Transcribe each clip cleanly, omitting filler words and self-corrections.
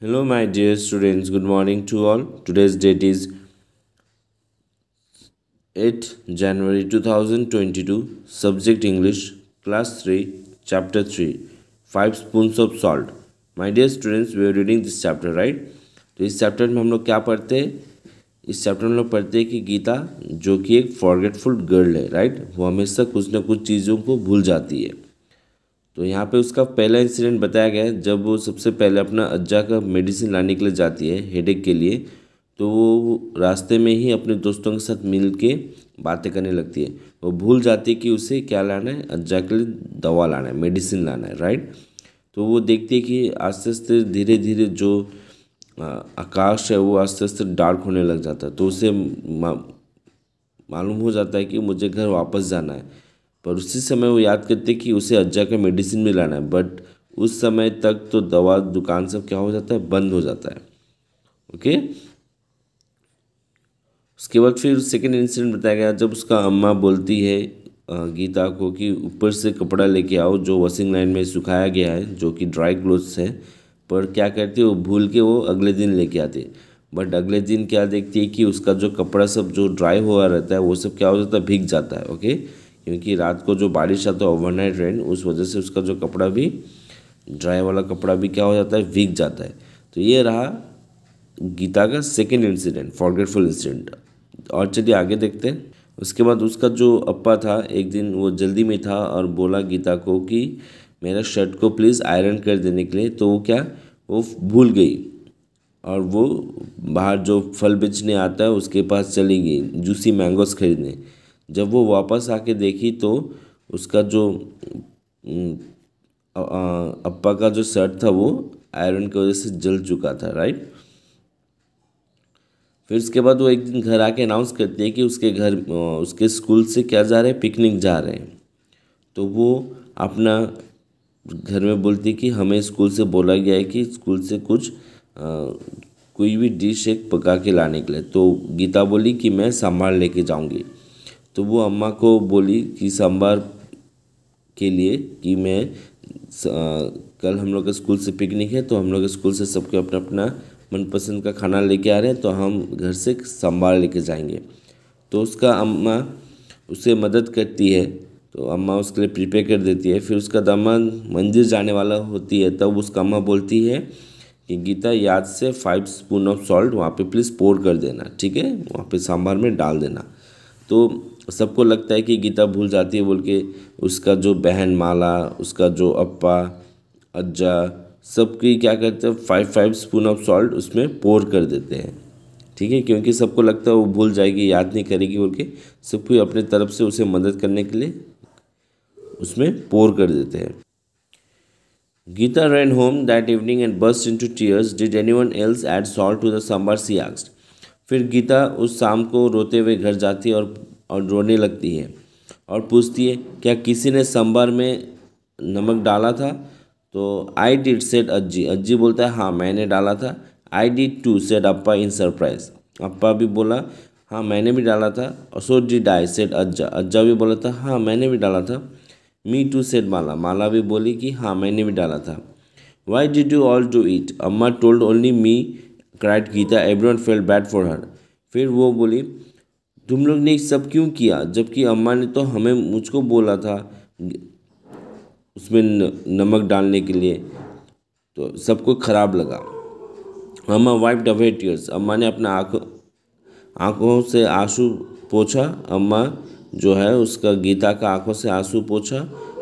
Hello, my dear students. Good morning to all. Today's date is 8 January 2022. Subject English, Class 3, Chapter 3, 5 Spoons of Salt. My dear students, we are reading this chapter, right? तो इस chapter में हम लोग क्या पढ़ते हैं? इस chapter में हम लोग पढ़ते हैं कि गीता जो कि एक फॉरगेटफुल गर्ल है, राइट? वो हमेशा कुछ ना कुछ चीज़ों को भूल जाती है। तो यहाँ पे उसका पहला इंसिडेंट बताया गया है जब वो सबसे पहले अपना अज्जा का मेडिसिन लाने के लिए जाती है हेडेक के लिए। तो वो रास्ते में ही अपने दोस्तों के साथ मिल के बातें करने लगती है। वो भूल जाती है कि उसे क्या लाना है, अज्जा के लिए दवा लाना है, मेडिसिन लाना है, राइट? तो वो देखती है कि आस्ते आस्ते धीरे धीरे जो आकाश है वो आस्ते आस्ते डार्क होने लग जाता है। तो उसे मालूम हो जाता है कि मुझे घर वापस जाना है। पर उसी समय वो याद करते कि उसे अज्जा का मेडिसिन भी लाना है। बट उस समय तक तो दवा दुकान सब क्या हो जाता है, बंद हो जाता है। ओके, उसके बाद फिर सेकेंड इंसिडेंट बताया गया जब उसका अम्मा बोलती है गीता को कि ऊपर से कपड़ा लेके आओ जो वॉशिंग लाइन में सुखाया गया है, जो कि ड्राई क्लोथ्स है। पर क्या करती है, वो भूल के वो अगले दिन लेके आती है। बट अगले दिन क्या देखती है कि उसका जो कपड़ा सब जो ड्राई हुआ रहता है वो सब क्या हो जाता है, भीग जाता है। ओके, क्योंकि रात को जो बारिश आता है ओवरनाइट रेन, उस वजह से उसका जो कपड़ा भी ड्राई वाला कपड़ा भी क्या हो जाता है, भीग जाता है। तो ये रहा गीता का सेकेंड इंसिडेंट, फॉरगेटफुल इंसिडेंट। और चलिए आगे देखते हैं। उसके बाद उसका जो अप्पा था, एक दिन वो जल्दी में था और बोला गीता को कि मेरा शर्ट को प्लीज़ आयरन कर देने के लिए। तो वो क्या, वो भूल गई और वो बाहर जो फल बेचने आता है उसके पास चली गई जूसी मैंगोस खरीदने। जब वो वापस आके देखी तो उसका जो अप्पा का जो शर्ट था वो आयरन की वजह से जल चुका था, राइट? फिर उसके बाद वो एक दिन घर आके अनाउंस करती है कि उसके घर उसके स्कूल से क्या जा रहे हैं, पिकनिक जा रहे हैं। तो वो अपना घर में बोलती है कि हमें स्कूल से बोला गया है कि स्कूल से कुछ कोई भी डिश एक पका के लाने के लिए। तो गीता बोली कि मैं सांभर लेके जाऊंगी। तो वो अम्मा को बोली कि सांभर के लिए कि मैं कल हम लोग का स्कूल से पिकनिक है, तो हम लोग स्कूल से सबके अपना अपना मनपसंद का खाना लेके आ रहे हैं, तो हम घर से सांभर लेके जाएंगे। तो उसका अम्मा उसे मदद करती है, तो अम्मा उसके लिए प्रिपेयर कर देती है। फिर उसका दामाद मंदिर जाने वाला होती है, तब उसका अम्मा बोलती है कि गीता याद से 5 स्पून ऑफ सॉल्ट वहाँ पे प्लीज़ पोर कर देना, ठीक है, वहाँ पे सांभर में डाल देना। तो सबको लगता है कि गीता भूल जाती है बोल के उसका जो बहन माला, उसका जो अप्पा, अज्जा, सबकी क्या करते हैं 5 स्पून ऑफ सॉल्ट उसमें पोर कर देते हैं, ठीक है, क्योंकि सबको लगता है वो भूल जाएगी, याद नहीं करेगी बोल के सब कोई अपने तरफ से उसे मदद करने के लिए उसमें पोर कर देते हैं। Gita ran home that evening and burst into tears. Did anyone else add salt to the sambar? She asked. फिर गीता उस शाम को रोते हुए घर जाती है और रोने लगती है और पूछती है क्या किसी ने सांभर में नमक डाला था? तो आई डिड सेड अज्जी। अज्जी बोलता है हाँ मैंने डाला था। I did too said Appa in surprise. अप्पा भी बोला हाँ मैंने भी डाला था। और सो डिड आई सेड अज्जा। अज्जा भी बोला था हाँ मैंने भी डाला था। मी टू सेड माला। माला भी बोली कि हाँ मैंने भी डाला था। Why did you all do it? Amma told only me, cried Geeta. Everyone felt bad for her. फिर वो बोली तुम लोग ने सब क्यों किया, जबकि अम्मा ने तो हमें मुझको बोला था उसमें नमक डालने के लिए। तो सबको खराब लगा। अम्मा वाइप्ड अवे टीयर्स। अम्मा ने अपना आँखों से आंसू पोंछा। अम्मा जो है उसका गीता का आंखों से आंसू पोंछा।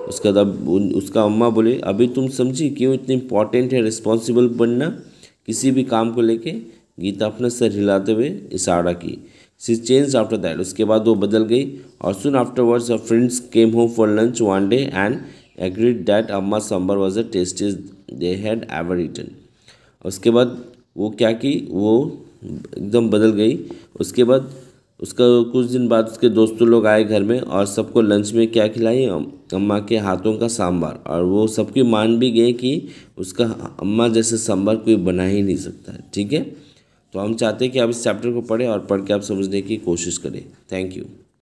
उसके बाद उसका अम्मा बोले अभी तुम समझी क्यों इतनी इंपॉर्टेंट है रिस्पॉन्सिबल बनना किसी भी काम को लेके? गीता अपना सर हिलाते हुए इशारा की। She change after that. उसके बाद वो बदल गई। और soon afterwards her friends came home for lunch one day and agreed that Amma sambar was the tastiest they had ever eaten. उसके बाद वो क्या की, वो एकदम बदल गई। उसके बाद उसका कुछ दिन बाद उसके दोस्तों लोग आए घर में और सबको लंच में क्या खिलाई, अम्मा के हाथों का सांभर। और वो सबकी मान भी गए कि उसका अम्मा जैसे सांभर कोई बना ही नहीं सकता है, ठीक है। तो हम चाहते हैं कि आप इस चैप्टर को पढ़ें और पढ़ के आप समझने की कोशिश करें। Thank you.